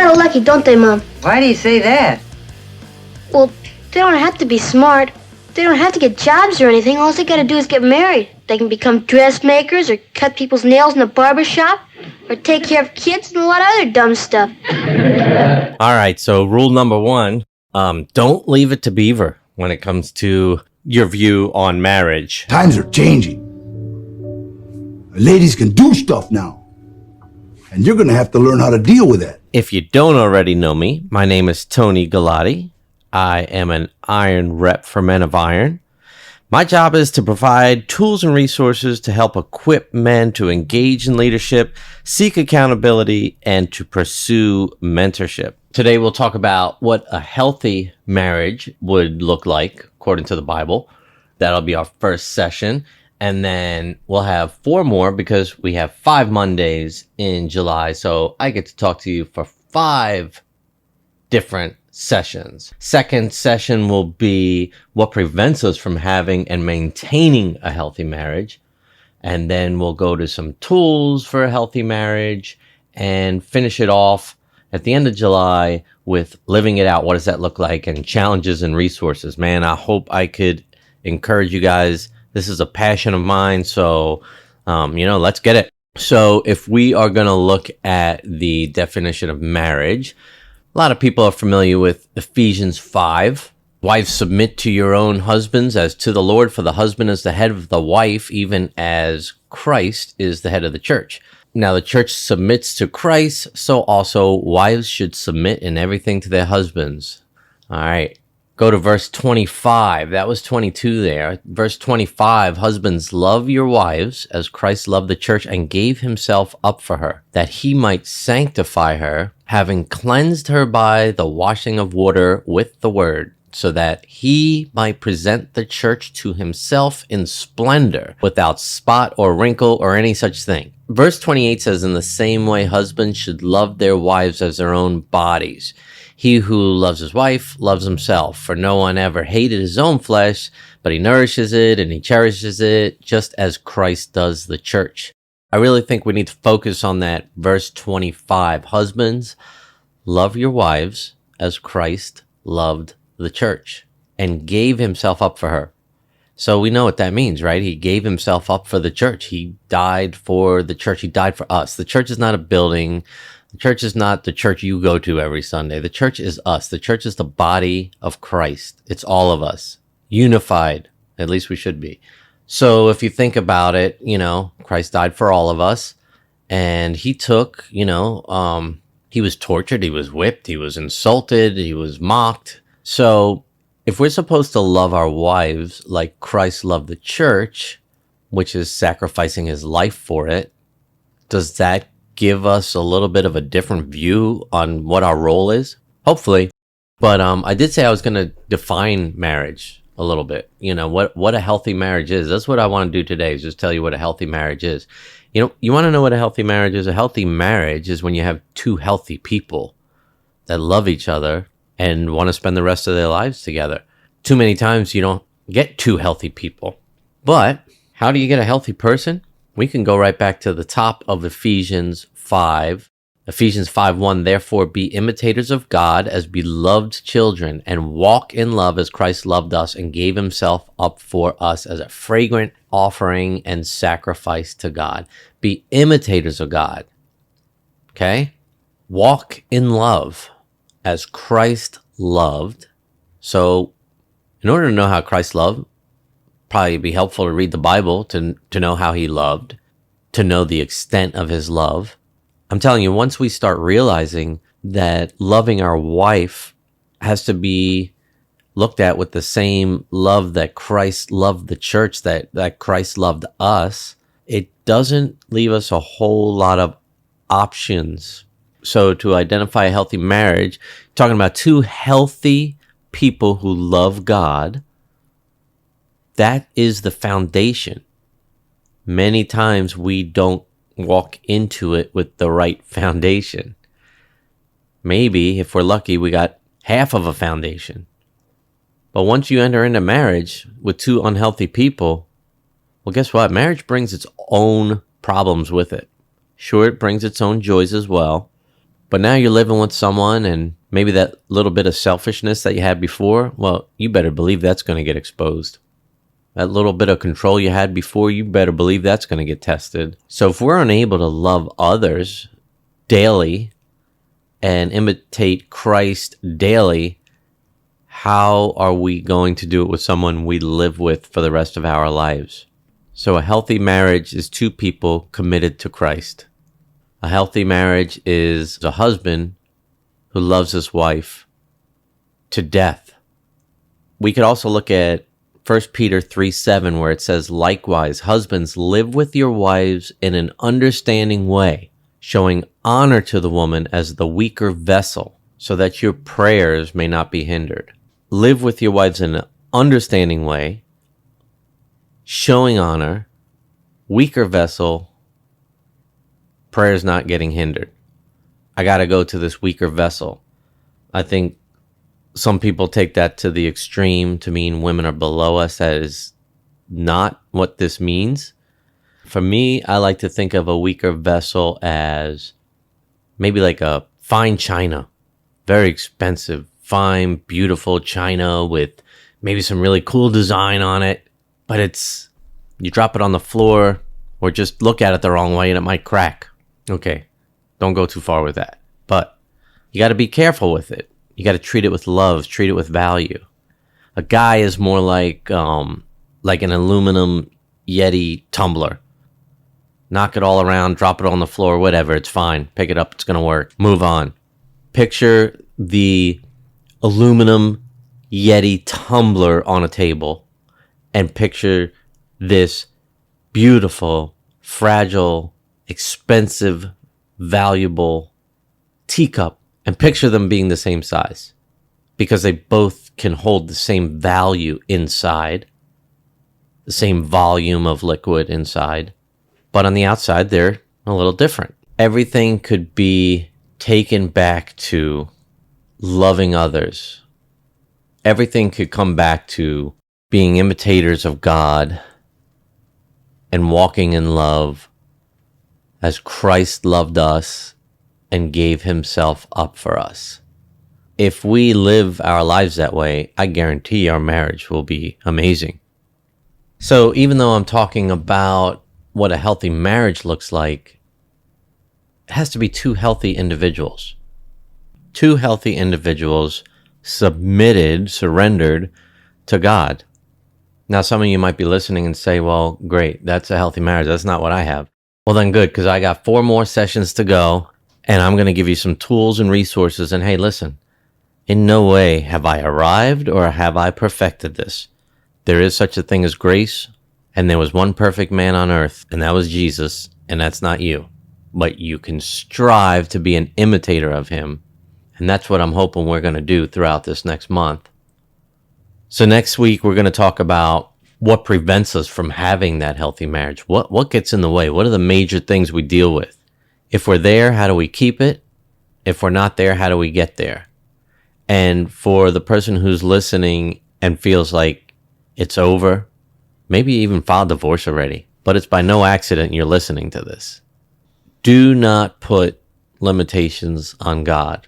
kind of lucky, don't they, Mom? Why do you say that? Well, they don't have to be smart. They don't have to get jobs or anything. All they gotta do is get married. They can become dressmakers or cut people's nails in a barber shop or take care of kids and a lot of other dumb stuff. All right, so rule number one, don't leave it to Beaver when it comes to your view on marriage. Times are changing. Ladies can do stuff now. And you're going to have to learn how to deal with that. If you don't already know me, my name is Tony Galati. I am an iron rep for Men of Iron. My job is to provide tools and resources to help equip men to engage in leadership, seek accountability, and to pursue mentorship. Today we'll talk about what a healthy marriage would look like according to the Bible. That'll be our first session. And then we'll have 4 more because we have 5 Mondays in July. So I get to talk to you for 5 different sessions. Second session will be what prevents us from having and maintaining a healthy marriage. And then we'll go to some tools for a healthy marriage and finish it off at the end of July with living it out. What does that look like? And challenges and resources. Man, I hope I could encourage you guys. This is a passion of mine. So, let's get it. So if we are going to look at the definition of marriage, a lot of people are familiar with Ephesians 5. Wives, submit to your own husbands as to the Lord, for the husband is the head of the wife, even as Christ is the head of the church. Now, the church submits to Christ, so also wives should submit in everything to their husbands. All right. Go to verse 25. That was 22 there. Verse 25, husbands, love your wives as Christ loved the church and gave himself up for her, that he might sanctify her, having cleansed her by the washing of water with the word, so that he might present the church to himself in splendor, without spot or wrinkle or any such thing. Verse 28 says, in the same way, husbands should love their wives as their own bodies. He who loves his wife loves himself, for no one ever hated his own flesh, but he nourishes it and he cherishes it, just as Christ does the church. I really think we need to focus on that verse 25. Husbands, love your wives as Christ loved the church and gave himself up for her. So we know what that means, right? He gave himself up for the church. He died for the church. He died for us. The church is not a building. The church is not the church you go to every Sunday. The church is us. The church is the body of Christ. It's all of us, unified. At least we should be. So if you think about it, Christ died for all of us, and he took, he was tortured, he was whipped, he was insulted, he was mocked. So if we're supposed to love our wives like Christ loved the church, which is sacrificing his life for it, does that give us a little bit of a different view on what our role is? Hopefully. But I did say I was going to define marriage a little bit. What a healthy marriage is. That's what I want to do today, is just tell you what a healthy marriage is. You want to know what a healthy marriage is? A healthy marriage is when you have 2 healthy people that love each other and want to spend the rest of their lives together. Too many times you don't get 2 healthy people. But how do you get a healthy person? We can go right back to the top of Ephesians 5. Ephesians 5:1, therefore be imitators of God as beloved children, and walk in love as Christ loved us and gave himself up for us as a fragrant offering and sacrifice to God. Be imitators of God. Okay? Walk in love as Christ loved. So in order to know how Christ loved, probably be helpful to read the Bible to know how he loved, to know the extent of his love. I'm telling you, once we start realizing that loving our wife has to be looked at with the same love that Christ loved the church, that Christ loved us, it doesn't leave us a whole lot of options. So to identify a healthy marriage, talking about 2 healthy people who love God, that is the foundation. Many times we don't walk into it with the right foundation. Maybe, if we're lucky, we got half of a foundation. But once you enter into marriage with 2 unhealthy people, well, guess what? Marriage brings its own problems with it. Sure, it brings its own joys as well, But now you're living with someone, and maybe that little bit of selfishness that you had before, well, you better believe that's going to get exposed. That little bit of control you had before, you better believe that's going to get tested. So if we're unable to love others daily and imitate Christ daily, how are we going to do it with someone we live with for the rest of our lives? So a healthy marriage is two people committed to Christ. A healthy marriage is a husband who loves his wife to death. We could also look at 1 Peter 3:7, where it says, "Likewise, husbands, live with your wives in an understanding way, showing honor to the woman as the weaker vessel, so that your prayers may not be hindered." Live with your wives in an understanding way, showing honor, weaker vessel, prayers not getting hindered. I got to go to this weaker vessel. I think some people take that to the extreme to mean women are below us. That is not what this means. For me, I like to think of a weaker vessel as maybe like a fine china, very expensive, fine, beautiful china with maybe some really cool design on it, but you drop it on the floor or just look at it the wrong way and it might crack. Okay, don't go too far with that. But you got to be careful with it. You got to treat it with love, treat it with value. A guy is more like an aluminum Yeti tumbler. Knock it all around, drop it on the floor, whatever, it's fine. Pick it up, it's going to work. Move on. Picture the aluminum Yeti tumbler on a table and picture this beautiful, fragile, expensive, valuable teacup, and picture them being the same size because they both can hold the same value inside, the same volume of liquid inside, but on the outside they're a little different. Everything could be taken back to loving others. Everything could come back to being imitators of God and walking in love as Christ loved us and gave himself up for us. If we live our lives that way, I guarantee our marriage will be amazing. So even though I'm talking about what a healthy marriage looks like, it has to be two healthy individuals. Two healthy individuals surrendered to God. Now, some of you might be listening and say, well, great, that's a healthy marriage. That's not what I have. Well, then good, because I got 4 more sessions to go, and I'm going to give you some tools and resources. And hey, listen, in no way have I arrived or have I perfected this. There is such a thing as grace, and there was one perfect man on earth, and that was Jesus, and that's not you. But you can strive to be an imitator of him, and that's what I'm hoping we're going to do throughout this next month. So next week, we're going to talk about what prevents us from having that healthy marriage. What gets in the way? What are the major things we deal with? If we're there, how do we keep it? If we're not there, how do we get there? And for the person who's listening and feels like it's over, maybe you even filed divorce already, but it's by no accident you're listening to this. Do not put limitations on God.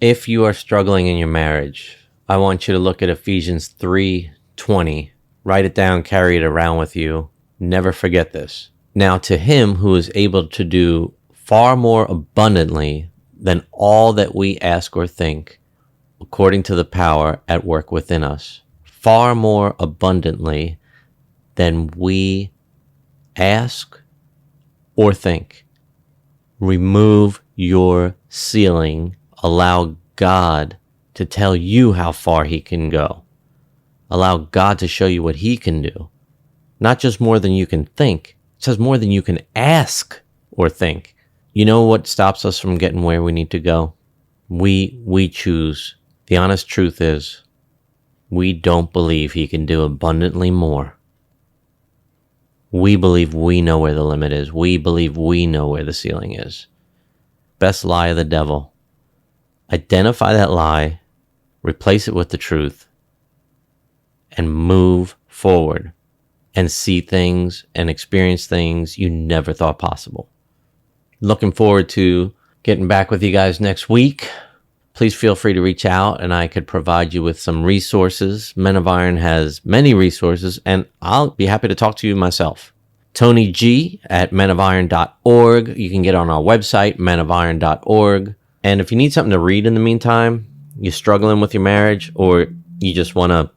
If you are struggling in your marriage, I want you to look at Ephesians 3:20. Write it down, carry it around with you. Never forget this. Now to him who is able to do far more abundantly than all that we ask or think, according to the power at work within us. Far more abundantly than we ask or think. Remove your ceiling. Allow God to tell you how far he can go. Allow God to show you what he can do. Not just more than you can think. It says more than you can ask or think. You know what stops us from getting where we need to go? We choose. The honest truth is, we don't believe he can do abundantly more. We believe we know where the limit is. We believe we know where the ceiling is. Best lie of the devil. Identify that lie, replace it with the truth, and move forward and see things and experience things you never thought possible. Looking forward to getting back with you guys next week. Please feel free to reach out and I could provide you with some resources. Men of Iron has many resources and I'll be happy to talk to you myself. Tony G at menofiron.org. You can get on our website, menofiron.org. And if you need something to read in the meantime, you're struggling with your marriage, or you just want to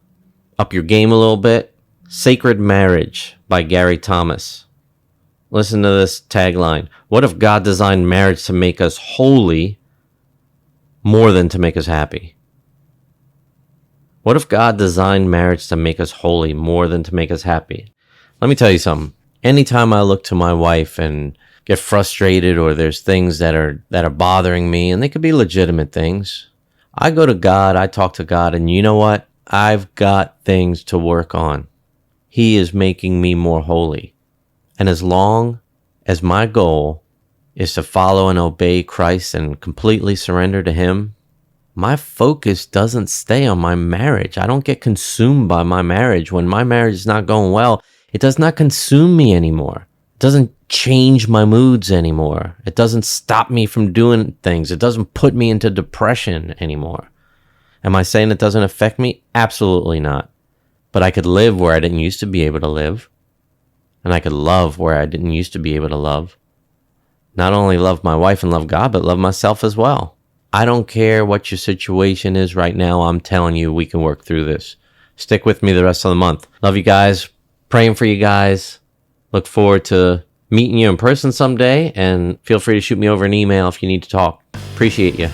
up your game a little bit, Sacred Marriage by Gary Thomas. Listen to this tagline. What if God designed marriage to make us holy more than to make us happy? What if God designed marriage to make us holy more than to make us happy? Let me tell you something. Anytime I look to my wife and get frustrated, or there's things that are bothering me, and they could be legitimate things, I go to God, I talk to God, and you know what? I've got things to work on. He is making me more holy. And as long as my goal is to follow and obey Christ and completely surrender to Him, my focus doesn't stay on my marriage. I don't get consumed by my marriage. When my marriage is not going well, it does not consume me anymore. It doesn't change my moods anymore. It doesn't stop me from doing things. It doesn't put me into depression anymore. Am I saying it doesn't affect me? Absolutely not. But I could live where I didn't used to be able to live. And I could love where I didn't used to be able to love. Not only love my wife and love God, but love myself as well. I don't care what your situation is right now. I'm telling you, we can work through this. Stick with me the rest of the month. Love you guys. Praying for you guys. Look forward to meeting you in person someday. And feel free to shoot me over an email if you need to talk. Appreciate you.